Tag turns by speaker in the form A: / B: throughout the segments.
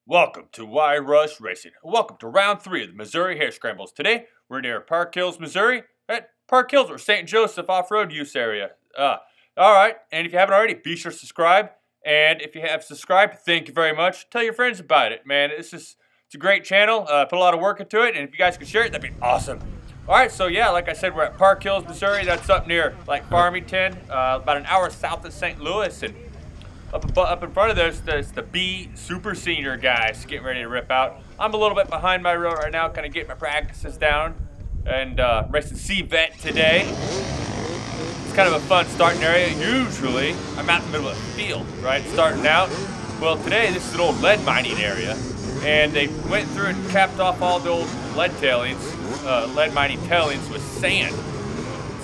A: Welcome to Y Rush Racing. Welcome to round 3 of the Missouri Hare Scrambles. Today, we're near Park Hills, Missouri. At Park Hills or St. Joseph off-road use area. Alright, and if you haven't already, be sure to subscribe. And if you have subscribed, thank you very much. Tell your friends about it, man. It's a great channel. Put a lot of work into it, and if you guys could share it, that'd be awesome. Alright, so yeah, like I said, we're at Park Hills, Missouri. That's up near, like, Farmington, about an hour south of St. Louis, and up in front of there's the B Super Senior guys getting ready to rip out. I'm a little bit behind my reel right now, kind of getting my practices down, and racing C-Vet today. It's kind of a fun starting area. Usually, I'm out in the middle of the field, right, starting out. Well, today this is an old lead mining area, and they went through and capped off all the old lead mining tailings with sand.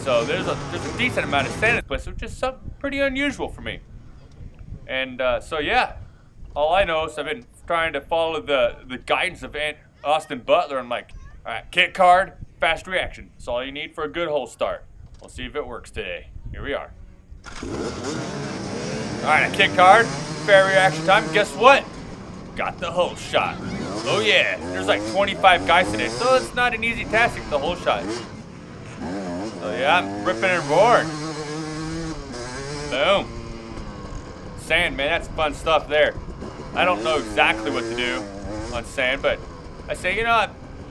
A: So there's a decent amount of sand in this place, which is something pretty unusual for me. And so yeah, all I know is I've been trying to follow the guidance of Austin Butler. I'm like, all right, kick hard, fast reaction. That's all you need for a good hole start. We'll see if it works today. Here we are. All right, I kicked hard, fair reaction time. Guess what? Got the hole shot. Oh yeah, there's like 25 guys today, so it's not an easy task to get the hole shot. So yeah, I'm ripping and roaring. Boom. Sand, man, that's fun stuff there. I don't know exactly what to do on sand, but I say, you know, I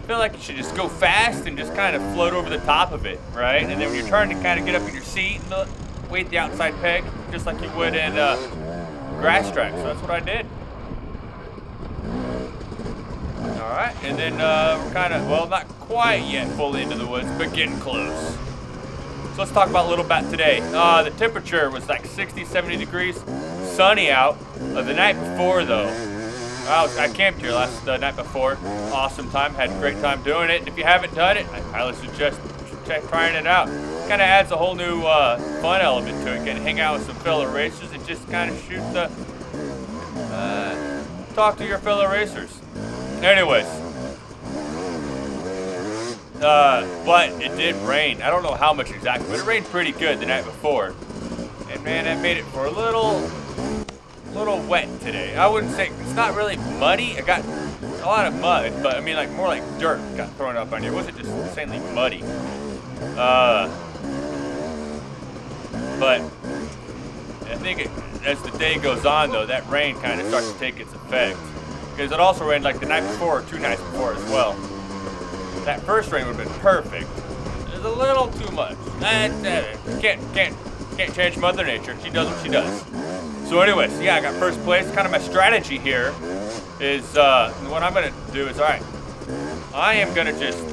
A: feel like you should just go fast and just kind of float over the top of it, right? And then when you're trying to kind of get up in your seat and weight the outside peg, just like you would in grass track. So that's what I did. All right, and then we're kind of, well, not quite yet fully into the woods, but getting close. So let's talk about a little bit today. The temperature was like 60, 70 degrees. Sunny out. The night before, though, I camped here the night before. Awesome time. Had a great time doing it. And if you haven't done it, I highly suggest trying it out. Kind of adds a whole new fun element to it. Get to hang out with some fellow racers and just kind of shoot the... talk to your fellow racers. Anyways. But it did rain. I don't know how much exactly, but it rained pretty good the night before. And man, that made it for a little wet today. I wouldn't say, it's not really muddy. I got a lot of mud, but I mean like more like dirt got thrown up on you. It wasn't just insanely muddy. But I think as the day goes on though, that rain kind of starts to take its effect. Because it also rained like the night before or 2 nights before as well. That first rain would have been perfect. It's a little too much. Can't change Mother Nature. She does what she does. So anyways, yeah, I got first place. Kind of my strategy here is, what I'm going to do is, all right, I am going to just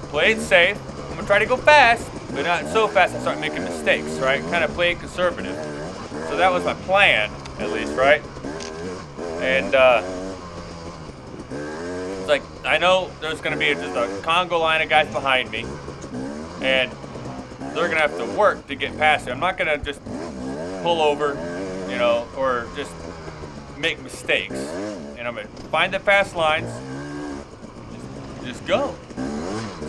A: play it safe. I'm going to try to go fast, but not so fast I start making mistakes, right? Kind of play it conservative. So that was my plan, at least, right? And, it's like, I know there's going to be just a Congo line of guys behind me, and they're going to have to work to get past it. I'm not going to just pull over, you know, or just make mistakes. And I'm going to find the fast lines, just go.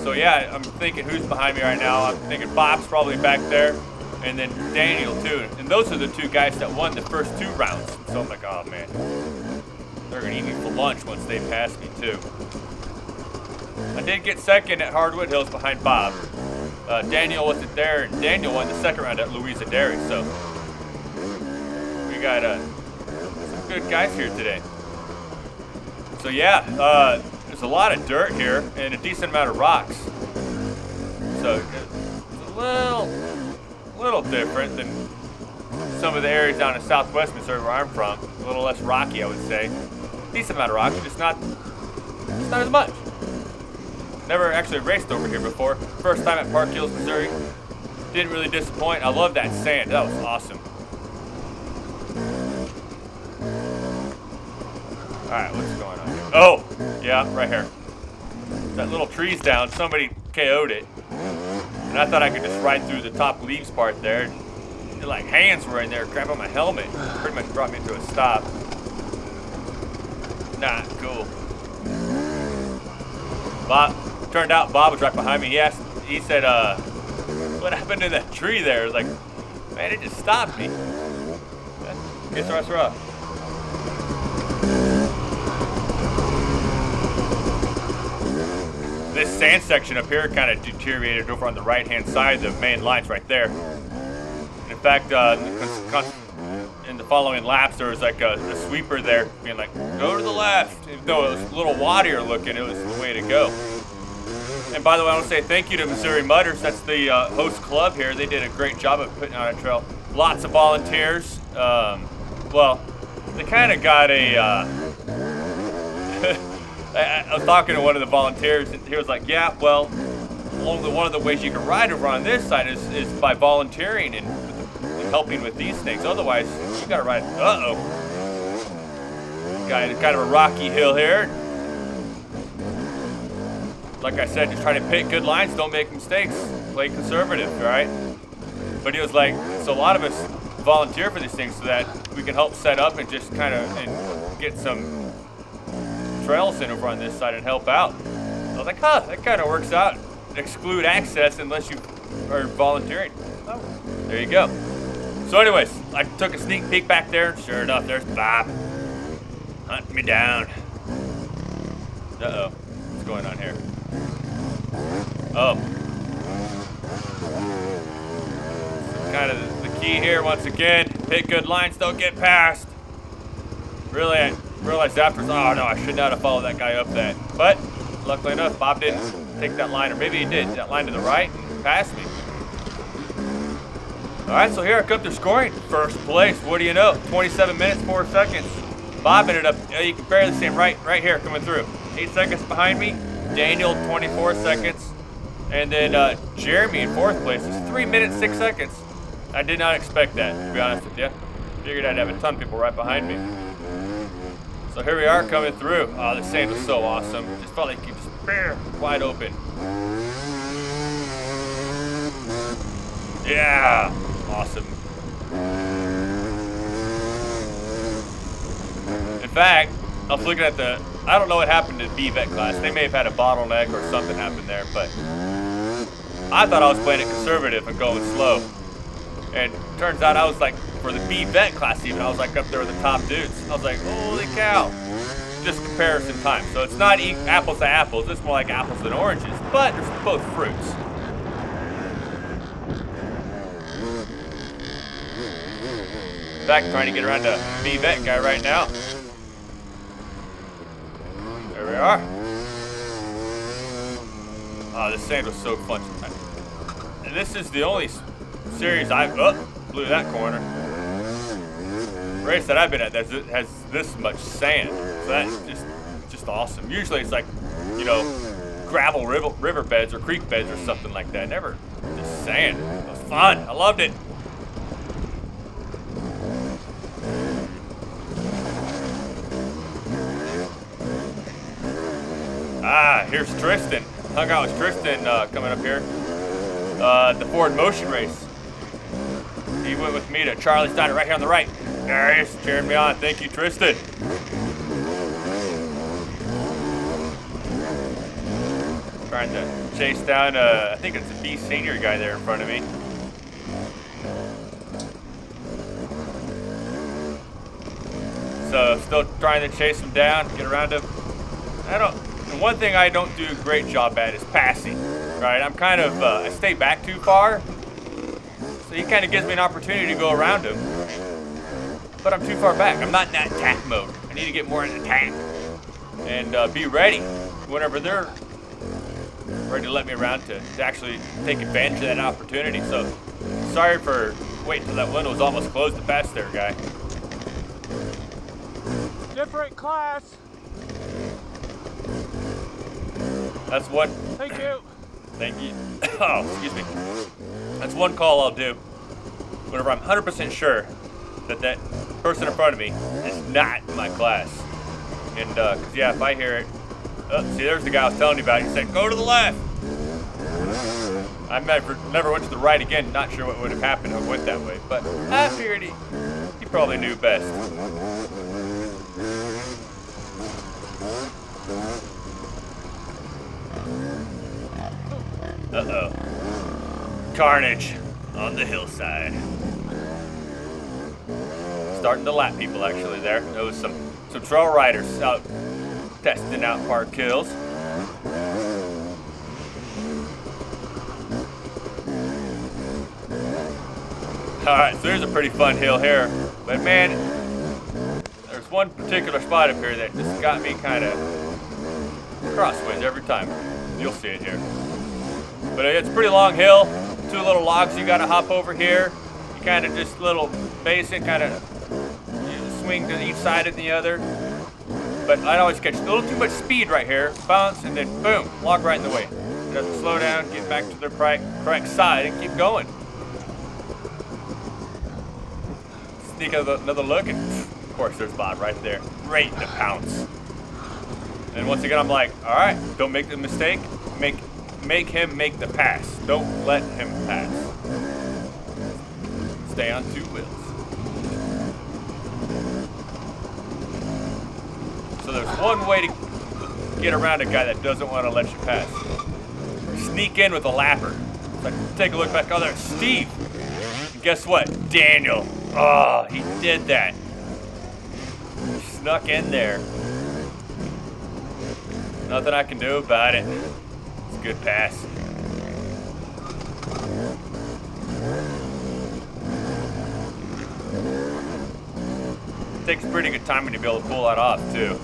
A: So yeah, I'm thinking who's behind me right now. I'm thinking Bob's probably back there, and then Daniel too. And those are the 2 guys that won the first 2 rounds. So I'm like, oh man, they're going to eat me for lunch once they pass me too. I did get second at Hardwood Hills behind Bob. Daniel wasn't there, and Daniel won the second round at Louisa Dairy, so we got some good guys here today. So yeah, there's a lot of dirt here and a decent amount of rocks. So it's a little different than some of the areas down in southwest Missouri where I'm from. A little less rocky, I would say. Decent amount of rocks, just not as much. Never actually raced over here before. First time at Park Hills, Missouri. Didn't really disappoint. I love that sand. That was awesome. Alright, what's going on here? Oh! Yeah, right here. That little tree's down. Somebody KO'd it. And I thought I could just ride through the top leaves part there. And, like, hands were in there grabbing my helmet. Pretty much brought me to a stop. Not cool. Bob, turned out Bob was right behind me. He said, what happened to that tree there? I was like, man, it just stopped me. Okay, so that's rough. sand section up here kind of deteriorated over on the right-hand side. The main line's right there. In fact, in the following laps, there was like a sweeper there being like, go to the left. Even though it was a little waddier looking, it was the way to go. And by the way, I want to say thank you to Missouri Mudders. That's the host club here. They did a great job of putting on a trail. Lots of volunteers. Well, they kind of got a... I was talking to one of the volunteers, and he was like, yeah, well, only one of the ways you can ride over on this side is by volunteering and helping with these things. Otherwise, you gotta ride. Uh-oh. Got kind of a rocky hill here. Like I said, just try to pick good lines, don't make mistakes. Play conservative, right? But he was like, so a lot of us volunteer for these things so that we can help set up and just kind of get some trails in over on this side and help out. I was like, huh, that kind of works out. Exclude access unless you are volunteering. Oh, there you go. So anyways, I took a sneak peek back there. Sure enough, there's Bob. Hunting me down. Uh-oh. What's going on here? Oh. Kind of the key here once again. Pick good lines, don't get past. Really, I realized afterwards, oh no, I should not have followed that guy up that. But luckily enough, Bob didn't take that line, or maybe he did. That line to the right and passed me. All right, so here I come to scoring. First place, what do you know? 27 minutes, 4 seconds. Bob ended up, you can barely see him right here coming through. 8 seconds behind me. Daniel, 24 seconds. And then Jeremy in 4th place is 3 minutes, 6 seconds. I did not expect that, to be honest with you. Figured I'd have a ton of people right behind me. So here we are coming through. Oh, the sand was so awesome. Just felt like it was wide open. Yeah, awesome. In fact, I was looking at I don't know what happened to the B-Vet class. They may have had a bottleneck or something happened there, but I thought I was playing it conservative and going slow. And turns out I was like, for the B-Vet class even, I was like up there with the top dudes. I was like, holy cow. Just comparison time. So it's not apples to apples, it's more like apples and oranges, but there's both fruits. In fact, trying to get around to B-Vet guy right now. There we are. Oh, this sand was so fun. And this is the only series blew that corner. Race that I've been at that has this much sand. So that's just awesome. Usually it's like, you know, gravel river beds or creek beds or something like that. Never just sand. It was fun. I loved it. Ah, here's Tristan. Hung out with Tristan coming up here. The Ford Motion race. He went with me to Charlie's Diner right here on the right. There he is, cheering me on. Thank you, Tristan. Trying to chase down, I think it's a B senior guy there in front of me. So still trying to chase him down, get around him. And one thing I don't do a great job at is passing, right? I'm kind of, I stay back too far. So he kind of gives me an opportunity to go around him. But I'm too far back. I'm not in that attack mode. I need to get more in attack. And be ready whenever they're ready to let me around to actually take advantage of that opportunity. So sorry for waiting till that window was almost closed to pass there, guy.
B: Different class.
A: That's one.
B: Thank you.
A: Thank you. Oh, excuse me. That's one call I'll do whenever I'm 100% sure that that person in front of me is not my class. And, cause yeah, if I hear it, see, there's the guy I was telling you about. He said, go to the left. I never went to the right again. Not sure what would have happened if I went that way, but I figured he probably knew best. Uh-oh. Carnage on the hillside. Starting to lap people actually there. There was some trail riders out testing out park hills. Alright, so here's a pretty fun hill here. But man, there's one particular spot up here that just got me kind of crossways every time. You'll see it here. But it's a pretty long hill. 2 little logs you gotta hop over here. You kind of just little basic, kind of swing to each side of the other. But I'd always catch a little too much speed right here, bounce, and then boom, log right in the way. You have to slow down, get back to the correct side, and keep going. Sneak another look, and of course there's Bob right there, right in the pounce. And once again, I'm like, all right, don't make the mistake. Make him make the pass. Don't let him pass. Stay on 2 wheels. So there's one way to get around a guy that doesn't want to let you pass. Sneak in with a lapper. So take a look back. Oh, there's Steve. And guess what? Daniel. Oh, he did that. Snuck in there. Nothing I can do about it. It's a good pass. It takes pretty good timing to be able to pull that off, too.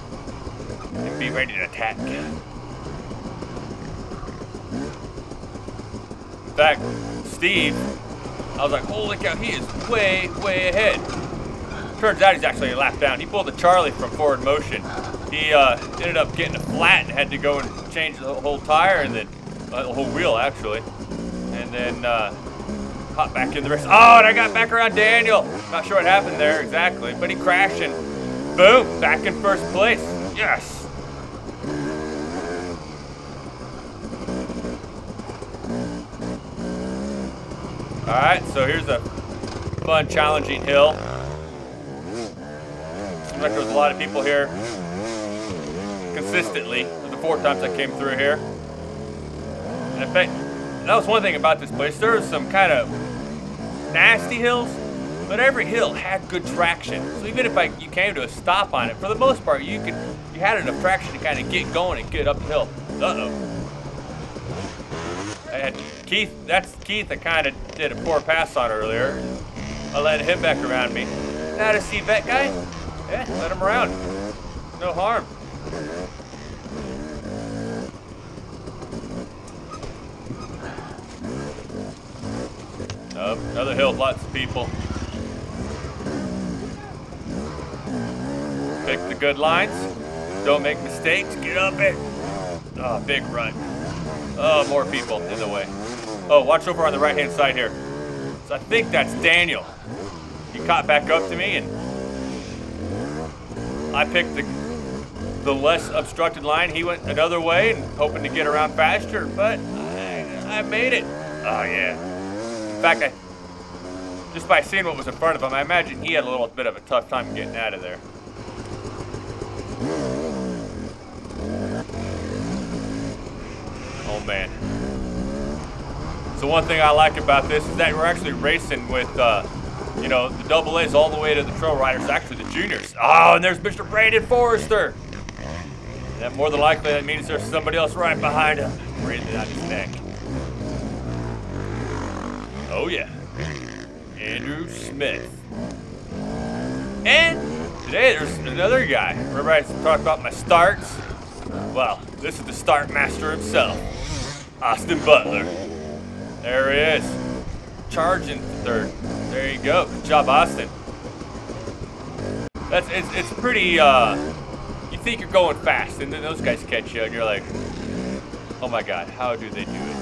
A: And be ready to attack. In fact, Steve, I was like, holy cow, he is way, way ahead. Turns out he's actually a lap down. He pulled a Charlie from forward motion. He ended up getting a flat and had to go and change the whole tire and then the whole wheel actually, and then hop back in the race. Oh, and I got back around Daniel. Not sure what happened there exactly, but he crashed and boom, back in first place. Yes. All right, so here's a fun, challenging hill. Seems like there was a lot of people here consistently the 4 times I came through here. And in fact, that was one thing about this place. There was some kind of nasty hills, but every hill had good traction. So even if you came to a stop on it, for the most part, you had enough traction to kind of get going and get uphill. Uh-oh. I had Keith, that's Keith that kind of did a poor pass on earlier. I let him back around me. Now to see that guy? Yeah, let him around. No harm. Oh, another hill, lots of people. Pick the good lines. Don't make mistakes. Get up it. Oh, big run. Oh, more people in the way. Oh, watch over on the right-hand side here. So I think that's Daniel. He caught back up to me, and I picked the less obstructed line. He went another way and hoping to get around faster, but I made it. Oh, yeah. In fact, just by seeing what was in front of him, I imagine he had a little bit of a tough time getting out of there. Oh, man. So one thing I like about this is that we're actually racing with, you know, the double A's all the way to the trail riders, actually the juniors. Oh, and there's Mr. Brandon Forrester. And that more than likely that means there's somebody else right behind him, breathing out his neck. Oh, yeah. Andrew Smith. And today there's another guy. Remember I talked about my starts? Well, this is the start master himself, Austin Butler. There he is, charging third. There you go. Good job, Austin. It's pretty. You think you're going fast, and then those guys catch you, and you're like, oh my God, how do they do it?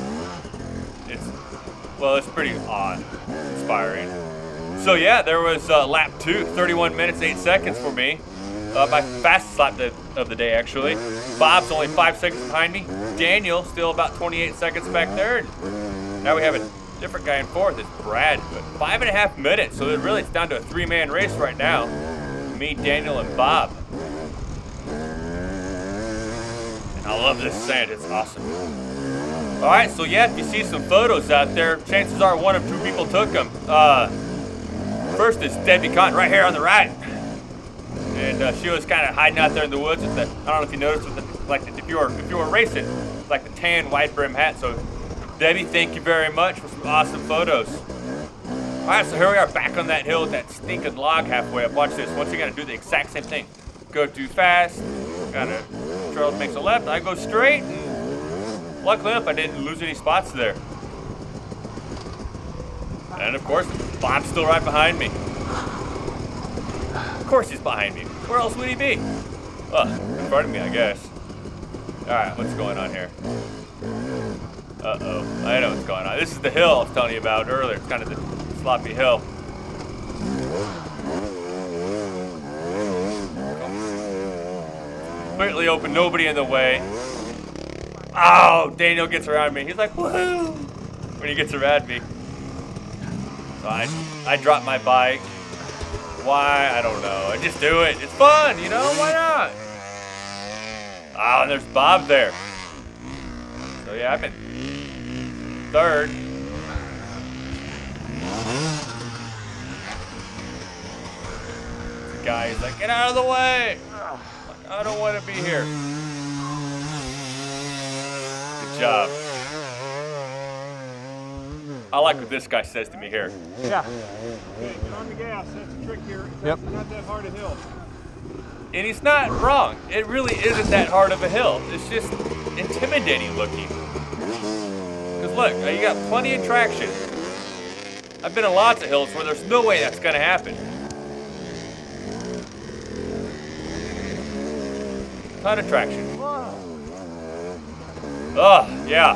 A: It's pretty awe-inspiring. So yeah, there was lap 2, 31 minutes, 8 seconds for me. My fastest lap of the day, actually. Bob's only 5 seconds behind me. Daniel still about 28 seconds back there. And now we have a different guy in fourth. It's Brad, but 5.5 minutes. So it's down to a 3-man race right now. Me, Daniel, and Bob. And I love this sand. It's awesome. All right, so yeah, if you see some photos out there, chances are 1 of 2 people took them. First is Debbie Cotton right here on the right. And she was kind of hiding out there in the woods with the, I don't know if you noticed, with the, if you were racing, like the tan wide brim hat. So Debbie, thank you very much for some awesome photos. All right, so here we are back on that hill with that stinking log halfway up. Watch this. Once again, I do the exact same thing. Go too fast. Kind of trail makes a left. I go straight. And luckily enough, I didn't lose any spots there. And of course, Bob's still right behind me. Of course he's behind me. Where else would he be? In front of me, I guess. All right, what's going on here? Uh-oh, I know what's going on. This is the hill I was telling you about earlier. It's kind of the sloppy hill. Completely open, nobody in the way. Oh, Daniel gets around me. He's like, woohoo, when he gets around me. So I drop my bike. Why? I don't know. I just do it. It's fun, you know? Why not? Oh, and there's Bob there. So yeah, I've been third. The guy is like, get out of the way. Like, I don't want to be here. Good job. I like what this guy says to me here.
B: Yeah. Okay, get on the gas. That's the trick here. It's not that hard a hill.
A: And he's not wrong. It really isn't that hard of a hill. It's just intimidating looking. Because look, you got plenty of traction. I've been on lots of hills where there's no way that's going to happen. Ton of traction. Oh, yeah.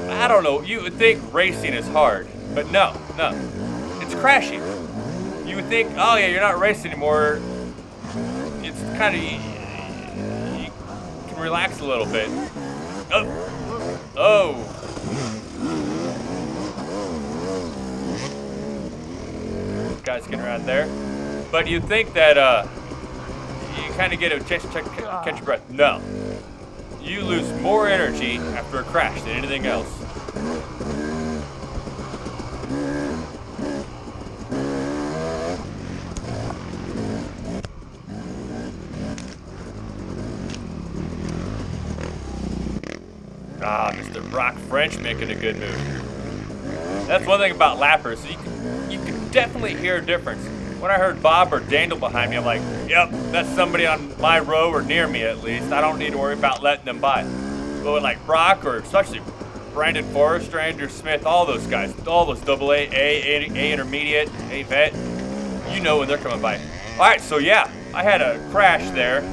A: I don't know. You would think racing is hard. But no. It's crashing. You would think, oh yeah, you're not racing anymore. It's kind of, you can relax a little bit. Oh. Guys getting around there. But you'd think that you kind of get a chance to catch your breath. No. You lose more energy after a crash than anything else. Ah, Mr. Brock French making a good move. That's one thing about lappers. You can definitely hear a difference. When I heard Bob or Daniel behind me, I'm like, yep, that's somebody on my row or near me at least. I don't need to worry about letting them by. But with like Brock or especially Brandon Forrester, Andrew Smith, all those guys, all those AA, A intermediate, A vet, you know when they're coming by. All right, so yeah, I had a crash there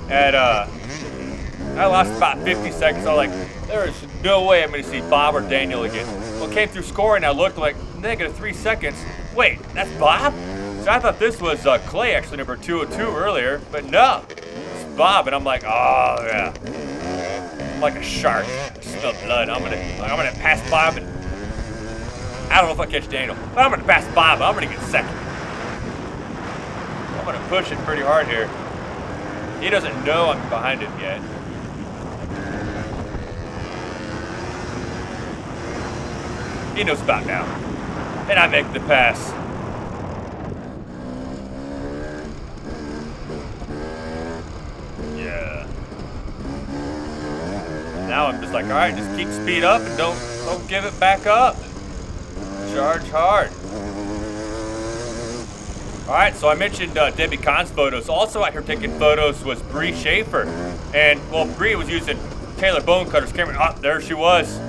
A: at, I lost about 50 seconds. I was like, there is no way I'm going to see Bob or Daniel again. Well, came through scoring, I looked like -3 seconds. Wait, that's Bob? So I thought this was Clay, actually, number 202 earlier, but no, it's Bob, and I'm like, oh yeah, I'm like a shark. I smell blood. I'm gonna pass Bob, and I don't know if I catch Daniel, but I'm gonna pass Bob. I'm gonna get second. I'm gonna push it pretty hard here. He doesn't know I'm behind him yet. He knows about now, and I make the pass. Now I'm just like, all right, just keep speed up and don't give it back up. Charge hard. All right, so I mentioned Debbie Kahn's photos. Also out here taking photos was Bree Schaefer. And, well, Bree was using Taylor Bonecutter's camera. Oh, there she was.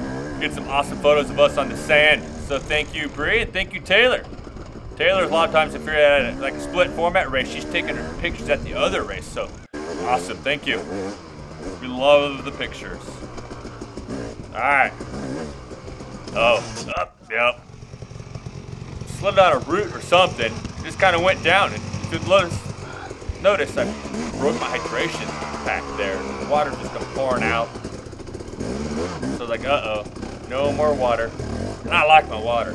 A: Get some awesome photos of us on the sand. So thank you, Bree, and thank you, Taylor. Taylor's a lot of times, if you're at like a split format race, she's taking her pictures at the other race. So awesome, thank you. We love the pictures. All right. Oh, up, yep. Slid down a root or something. Just kind of went down. And you could notice I broke my hydration pack there. The water just come pouring out. So I was like, uh-oh, no more water. And I like my water.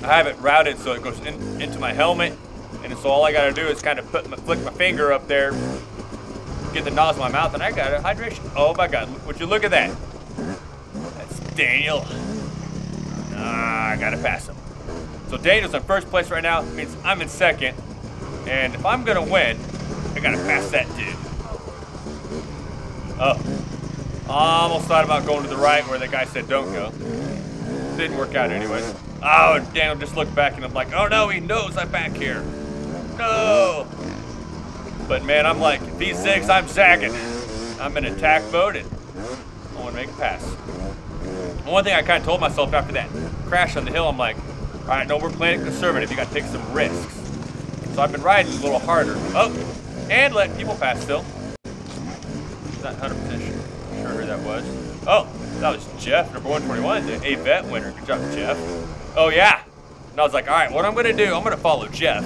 A: I have it routed so it goes into my helmet. And so all I got to do is kind of flick my finger up there, get the nozzle in my mouth, and I got it. Hydration. Oh my God, would you look at that? That's Daniel. I gotta pass him. So Daniel's in first place right now. It means I'm in second. And if I'm gonna win, I gotta pass that dude. Oh. I almost thought about going to the right where the guy said don't go. Didn't work out anyways. Oh, and Daniel just looked back and I'm like, oh no, he knows I'm back here. No. But man, I'm like, if he zigs, I'm zagging. I'm in attack mode and I want to make a pass. One thing I kind of told myself after that crash on the hill, I'm like, all right, no, we're playing it conservative. You got to take some risks. So I've been riding a little harder. Oh, and let people pass still. Not 100% sure who that was. Oh, that was Jeff, number 121, the A-Vet winner. Good job, Jeff. Oh, yeah. And I was like, all right, what I'm going to do, I'm going to follow Jeff.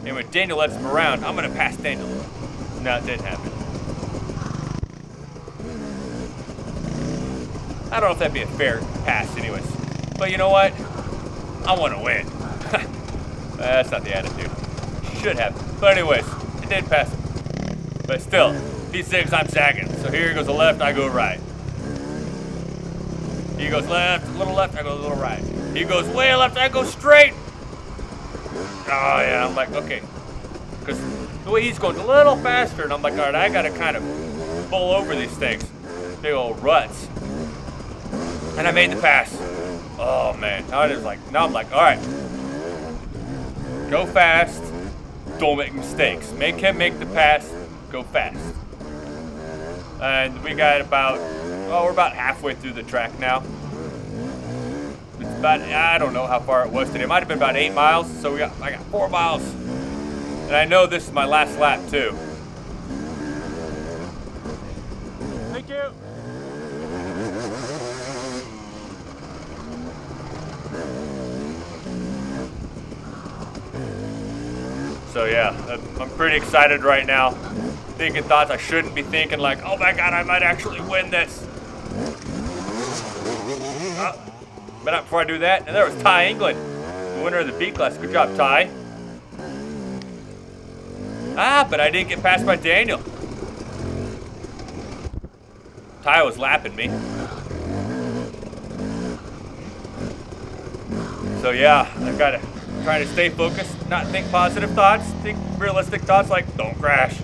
A: And when Daniel lets him around, I'm going to pass Daniel. No, it didn't happen. I don't know if that'd be a fair pass anyways. But you know what? I want to win. That's not the attitude. Should have. But anyways, it did pass him. But still, if he zigs, I'm zagging. So here he goes to left, I go right. He goes left, a little left, I go a little right. He goes way left, I go straight. Oh yeah, I'm like, okay. Because the way he's going a little faster, and I'm like, all right, I got to kind of pull over these things. Big old ruts. And I made the pass. Oh man, now I'm like, all right. Go fast, don't make mistakes. Make him make the pass, go fast. And we got about, oh, we're about halfway through the track now. It's about, I don't know how far it was today. It might have been about 8 miles, so I got 4 miles. And I know this is my last lap too.
B: Thank you.
A: So yeah, I'm pretty excited right now. Thinking thoughts I shouldn't be thinking, like, oh my God, I might actually win this. But not before I do that, and there was Ty England, the winner of the B class. Good job, Ty. But I didn't get passed by Daniel. Ty was lapping me. So yeah, I've got to try to stay focused, not think positive thoughts, think realistic thoughts like don't crash.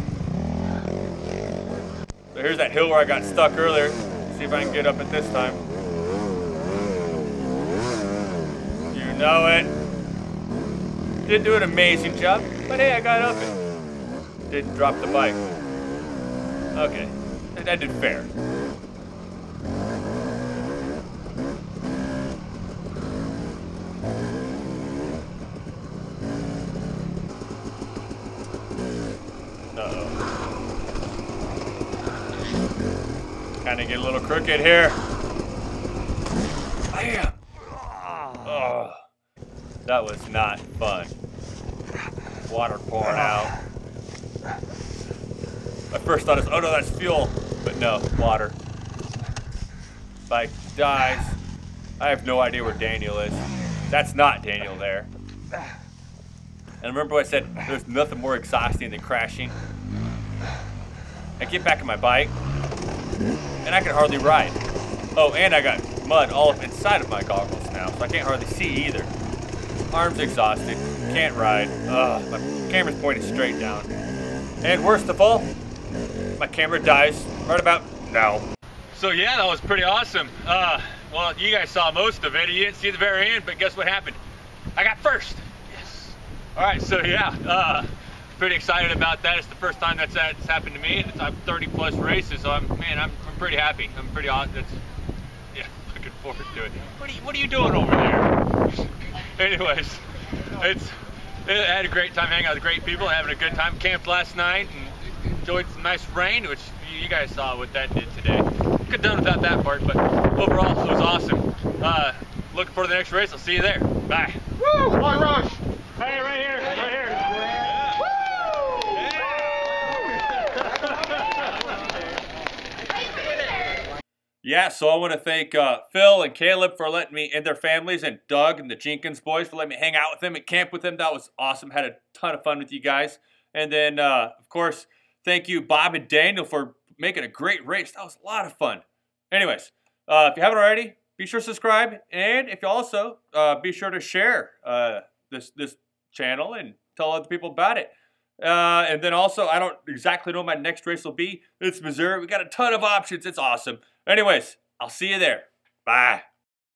A: So here's that hill where I got stuck earlier. See if I can get up it this time. You know it. Didn't do an amazing job, but hey, I got up it. Didn't drop the bike. Okay, that did fair. Kind of get a little crooked here. Bam! Oh, that was not fun. Water pouring out. My first thought is, oh no, that's fuel. But no, water. Bike dies. I have no idea where Daniel is. That's not Daniel there. And remember what I said, there's nothing more exhausting than crashing. I get back on my bike, and I can hardly ride. Oh, and I got mud all up inside of my goggles now, so I can't hardly see either. Arms exhausted, can't ride. My camera's pointed straight down. And worst of all, my camera dies right about now. So yeah, that was pretty awesome. Well, you guys saw most of it. You didn't see the very end, but guess what happened? I got first. Yes. All right, so yeah, pretty excited about that. It's the first time that's happened to me, and I've 30 plus races, so I'm pretty happy. I'm pretty awesome. Yeah, looking forward to it. What are you doing over there? Anyways, I had a great time hanging out with great people, having a good time. Camped last night and enjoyed some nice rain, which you guys saw what that did today. Could have done without that part, but overall it was awesome. Looking for the next race. I'll see you there. Bye.
B: Woo! Long rush. Hey, right here. Right here.
A: Yeah, so I want to thank Phil and Caleb for letting me, and their families, and Doug and the Jenkins boys for letting me hang out with them and camp with them. That was awesome. Had a ton of fun with you guys. And then, of course, thank you, Bob and Daniel, for making a great race. That was a lot of fun. Anyways, if you haven't already, be sure to subscribe. And if you also, be sure to share this channel and tell other people about it. And then also, I don't exactly know what my next race will be. It's Missouri. We got a ton of options. It's awesome. Anyways, I'll see you there. Bye.